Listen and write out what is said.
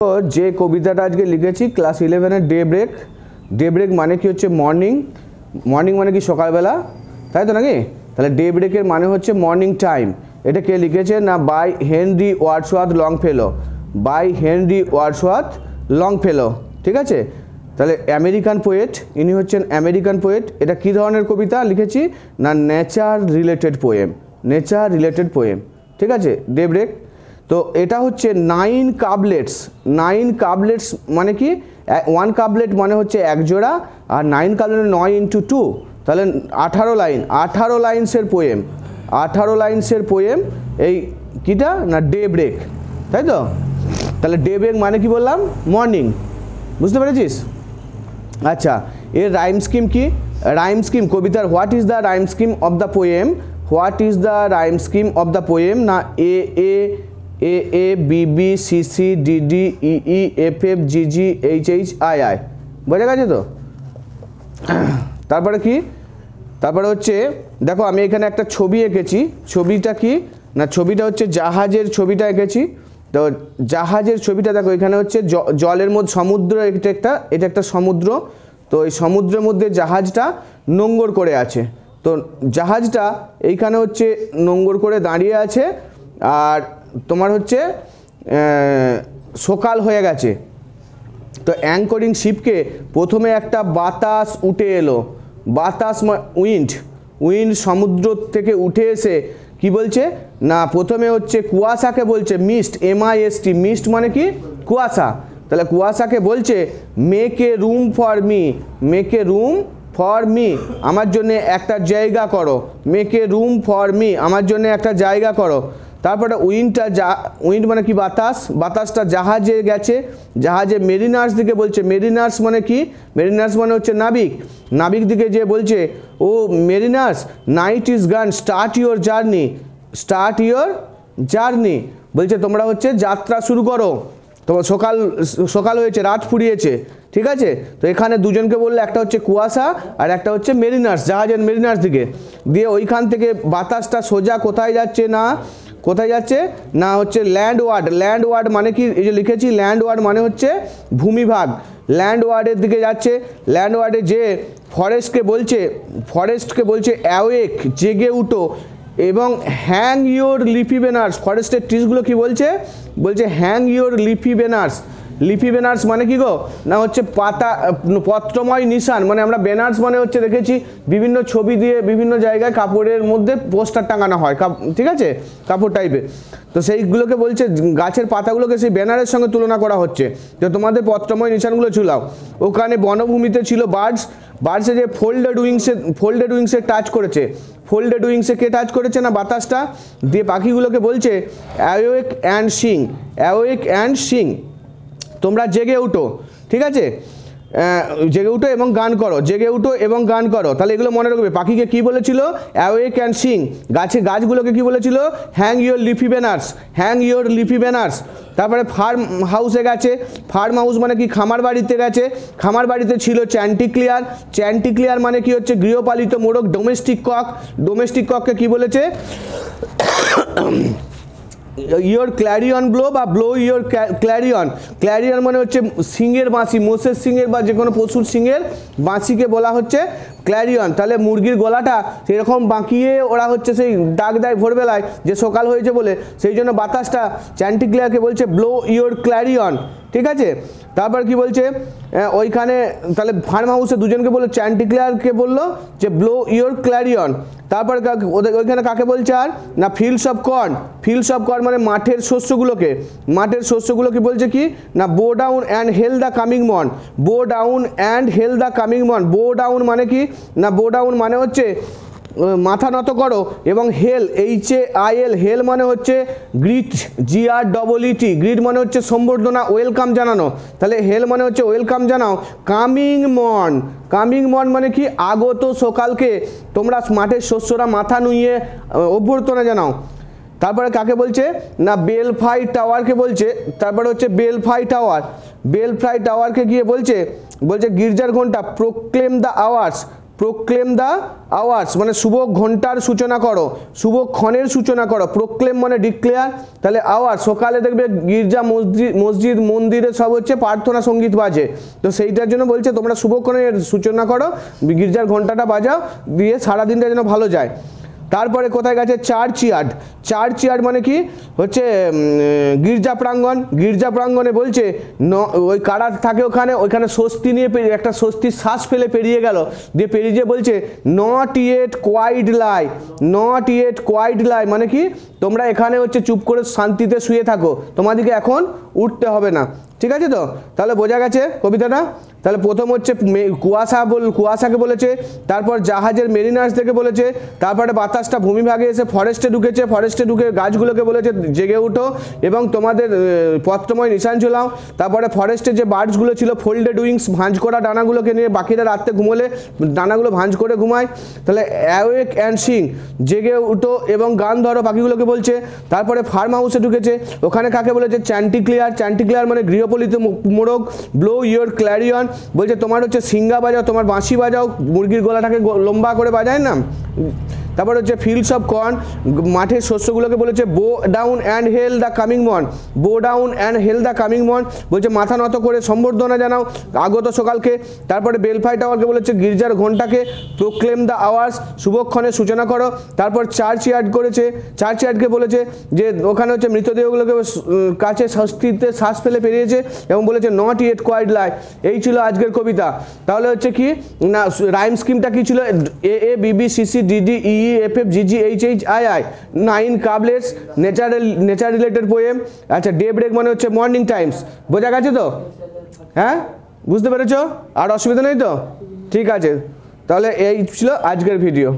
তো যে কবিতাটা আজকে লিখেছি class 11 daybreak. Daybreak মানে কি হচ্ছে মর্নিং, মর্নিং মানে কি সকালবেলা, তাই তো নাকি? তাহলে ডে ব্রেকের মানে হচ্ছে মর্নিং টাইম। এটা কে লিখেছে না by Henry Wordsworth Longfellow, by Henry Wordsworth Longfellow, ঠিক আছে? তাহলে আমেরিকান পোয়েট, ইনি হচ্ছেন আমেরিকান পোয়েট। এটা কী ধরনের কবিতা লিখেছি না nature related poem, nature related poem, ঠিক আছে? Daybreak. তো এটা হচ্ছে 9 কাবলেটস। 9 কাবলেটস মানে কি 1 কাবলেট মানে হচ্ছে এক জোড়া, আর 9 কাবলেট 9 × 2, তাহলে 18 লাইন, 18 লাইন্সের পোয়েম, 18 লাইন্সের পোয়েম এই কিটা না ডে ব্রেক, তাই তো? তাহলে ডে ব্রেক মানে কি বললাম মর্নিং, বুঝতে পেরেছিস? আচ্ছা, এর রাইম স্কিম কি? রাইম স্কিম কবিতার what is the rhyme scheme of the poem, what is the rhyme scheme of the poem না A A A A B B C C D D E E F F G G H H I I, বোঝা গেছে তো? তারপরে কি? তারপরে হচ্ছে দেখো আমি এখানে একটা ছবি এঁকেছি। ছবিটা কি না ছবিটা হচ্ছে জাহাজের ছবিটা এঁকেছি। তো জাহাজের ছবিটা দেখো এখানে হচ্ছে জলের মধ্যে সমুদ্র, এটা একটা সমুদ্র। তো এই সমুদ্রের মধ্যে জাহাজটা নোঙর করে আছে। তো জাহাজটা এইখানে হচ্ছে নোঙর করে দাঁড়িয়ে আছে, আর তোমার হচ্ছে সকাল হয়ে গেছে। তো অ্যাঙ্করিং শিপকে প্রথমে একটা বাতাস উঠে এলো, বাতাস উইন্ড, উইন্ড সমুদ্র থেকে উঠে এসে কি বলছে না প্রথমে হচ্ছে কুয়াশাকে বলছে মিস্ট, MIST, মিস্ট মানে কি কুয়াশা। তাহলে কুয়াশাকে বলছে make a room for me, make a room for me, আমার জন্য একটা জায়গা করো, make a room for me, আমার জন্য একটা জায়গা করো। তারপরে উইন্ডটা, উইন্ড মানে কি বাতাস, বাতাসটা জাহাজে গেছে, জাহাজে মেরিনার্স দিকে বলছে, মেরিনার্স মানে কি মেরিনার্স মানে হচ্ছে নাবিক, নাবিক দিকে যে বলছে ও মেরিনার্স নাইট ইজ গান start your journey, start your journey, বলছে তোমরা হচ্ছে যাত্রা শুরু করো, তোমার সকাল সকাল হয়েছে, রাত ফুরিয়েছে, ঠিক আছে? তো এখানে দুজনকে বললে একটা হচ্ছে কুয়াশা আর একটা হচ্ছে মেরিনার্স, জাহাজের মেরিনার্স দিকে দিয়ে ওইখান থেকে বাতাসটা সোজা কোথায় যাচ্ছে না কোথায় যাচ্ছে না হচ্ছে ল্যান্ডওয়ার্ড। ল্যান্ডওয়ার্ড মানে কি এই যে লিখেছি ল্যান্ডওয়ার্ড মানে হচ্ছে ভূমিভাগ, ল্যান্ডওয়ার্ডের দিকে যাচ্ছে। ল্যান্ডওয়ার্ডে যে ফরেস্টকে বলছে অ্যাওয়েক, জেগে উঠো, এবং হ্যাং ইয়োর লিফি ব্যানার্স, ফরেস্টের ট্রিজগুলো কি বলছে বলছে hang your leafy banners. Leafy banners মানে কি গো না হচ্ছে পাতা পত্রময় নিশান, মানে আমরা ব্যানার্স মানে হচ্ছে দেখেছি বিভিন্ন ছবি দিয়ে বিভিন্ন জায়গায় কাপড়ের মধ্যে পোস্টার টাঙানো হয়, ঠিক আছে, কাপড় টাইপের। তো সেইগুলোকে বলছে গাছের পাতাগুলোকে সেই ব্যানারের সঙ্গে তুলনা করা হচ্ছে যে তোমাদের পত্রময় নিশানগুলো ঝুলাও। ওখানে বনভূমিতে ছিল বার্ডস, বার্ডসে যে ফোল্ডেড উইংসে টাচ করেছে, ফোল্ডেড উইংসে কে টাচ করেছে না বাতাসটা, দিয়ে পাখিগুলোকে বলছে awake and sing, awake and sing, তোমরা জেগে উঠো, ঠিক আছে? জেগে উঠো এবং গান করো, জেগে উঠো এবং গান করো। তাহলে এগুলো মনে রাখবে। পাখিকে কি বলেছিল অ্যাওয়েক অ্যান্ড সিং, গাছগুলোকে কি বলেছিল hang your leafy banners, hang your leafy banners. তারপরে ফার্ম হাউসে গেছে, ফার্ম হাউস মানে কি খামার বাড়িতে গেছে, খামার বাড়িতে ছিল চ্যান্টিক্লিয়ার, চ্যান্টিক্লিয়ার মানে কি হচ্ছে গৃহপালিত মোরগ, ডোমেস্টিক কক, ডোমেস্টিক কককে কি বলেছে ইয়োর ক্ল্যারিয়ন ব্লো বা ব্লো ইয়োর ক্ল্যারিয়ন, ক্ল্যারিয়ন মানে হচ্ছে সিংয়ের বাঁশি, মোষের সিংয়ের বা যে কোনো পশুর সিংয়ের বাঁশিকে বলা হচ্ছে ক্ল্যারিয়ন। তাহলে মুরগির গলাটা সেরকম বাঁকিয়ে ওরা হচ্ছে সেই ডাক দেয় ভোরবেলায় যে সকাল হয়েছে বলে, সেই জন্য বাতাসটা চ্যান্টিক্লিয়ারকে বলছে ব্লো ইয়োর ক্ল্যারিয়ন, ঠিক আছে? তারপর কি বলছে ওইখানে তাহলে ফার্ম হাউসে দুজনকে বললো, চ্যান্টিক্লিয়ারকে বললো যে ব্লো ইয়োর ক্ল্যারিয়ন। তারপর ওইখানে কাকে বলছে আর না fields of corn, fields of corn মানে মাঠের শস্যগুলোকে বলছে কি না বো down and hail the coming মন, বো down and hail the coming মন। বো ডাউন মানে কি না বো ডাউন মানে হচ্ছে মাথা নত করো, এবং হেল HAIL, হেল মানে হচ্ছে গ্রিট, GREET, গ্রিট মানে হচ্ছে সম্বর্ধনা, ওয়েলকাম জানানো। তাহলে হেল মানে হচ্ছে ওয়েলকাম জানাও। কামিং মন, কামিং মন মানে কি আগত সকালকে তোমরা মাঠের শস্যরা মাথা নুইয়ে অভ্যর্থনা জানাও। তারপরে কাকে বলছে না বেলফাই টাওয়ারকে বলছে, তারপরে হচ্ছে বেলফাই টাওয়ার, বেলফাই টাওয়ারকে গিয়ে বলছে গির্জার ঘন্টা proclaim the hours, proclaim the hours মানে শুভ ঘন্টার সূচনা করো, শুভক্ষণের সূচনা করো। প্রোক্লেম মানে ডিক্লেয়ার, তাহলে আওয়ার সকালে দেখবে গির্জা মসজিদ মন্দিরে সব হচ্ছে প্রার্থনা সঙ্গীত বাজে, তো সেইটার জন্য বলছে তোমরা শুভক্ষণের সূচনা করো, গির্জার ঘন্টাটা বাজাও, দিয়ে সারাদিনটা যেন ভালো যায়। তারপরে কোথায় গেছে চার্চ ইয়ার্ড, চার্চ ইয়ার্ড মানে কি হচ্ছে গির্জা প্রাঙ্গণ, গির্জা প্রাঙ্গণে বলছে ওই কারা থাকে ওখানে, ওইখানে স্বস্তি নিয়ে একটা স্বস্তির শ্বাস ফেলে পেরিয়ে গেল, দিয়ে পেরিয়ে যেয়ে বলছে not yet quite light, not yet quite light মানে কি তোমরা এখানে হচ্ছে চুপ করে শান্তিতে শুয়ে থাকো, তোমাদেরকে এখন উঠতে হবে না। ঠিক আছে তো, তাহলে বোঝা গেছে কবিতাটা। তাহলে প্রথম হচ্ছে কুয়াশাকে বলেছে, তারপর জাহাজের মেরিনার্স থেকে বলেছে, তারপরে বাতাসটা ভূমিভাগে এসে ফরেস্টে ঢুকেছে, ফরেস্টে ঢুকে গাছগুলোকে বলেছে জেগে উঠো এবং তোমাদের পত্রময় নিশান ঝোলাও। তারপরে ফরেস্টে যে বার্ডসগুলো ছিল ফোল্ডেড উইংস ভাঁজ করা ডানাগুলোকে নিয়ে বাকিরা রাত্রে ঘুমোলে ডানাগুলো ভাঁজ করে ঘুমায়, তাহলে অ্যাওয়েক অ্যান্ড সিং জেগে উঠো এবং গান ধরো পাখিগুলোকে বলছে। তারপরে ফার্ম হাউসে ঢুকেছে, ওখানে কাকে বলেছে চ্যান্টিক্লিয়ার, চ্যান্টিক্লিয়ার মানে গৃহপালিত মোরগ। ব্লো ইয়োর ক্ল্যারিয়ন বলছে তোমার হচ্ছে সিঙ্গা বাজাও, তোমার বাঁশি বাজাও, মুরগির গলাটাকে লম্বা করে বাজায় না। তারপর হচ্ছে ফিল্ডস অফ কর্ন মাঠের শস্যগুলোকে বলেছে bow down and hail the coming morn, bow down and hail the coming morn বলছে মাথা নত করে সম্বর্ধনা জানাও আগত সকালকে। তারপরে বেলফাই টাওয়ারকে বলেছে গির্জার ঘন্টাকে প্রোক্লেম দ্য আওয়ার্স শুভক্ষণের সূচনা করো। তারপর চার্চ ইয়ার্ড করেছে, চার্চ ইয়ার্ডকে বলেছে যে ওখানে হচ্ছে মৃতদেহগুলোকে কাছে স্বস্তিতে শ্বাস ফেলে পেরিয়েছে এবং বলেছে নট ইয়েট কোয়াইট লাই। এই ছিল আজকের কবিতা। তাহলে হচ্ছে কি না রাইম স্কিমটা কি ছিল, A A B B C C D D E F F G G H H I I, 9 couplets, nature related poem. আচ্ছা ডে ব্রেক মানে হচ্ছে মর্নিং টাইমস। বোঝা গেছে তো? হ্যাঁ বুঝতে পেরেছো? আর অসুবিধা নেই তো? ঠিক আছে, তাহলে এই ছিল আজকের ভিডিও।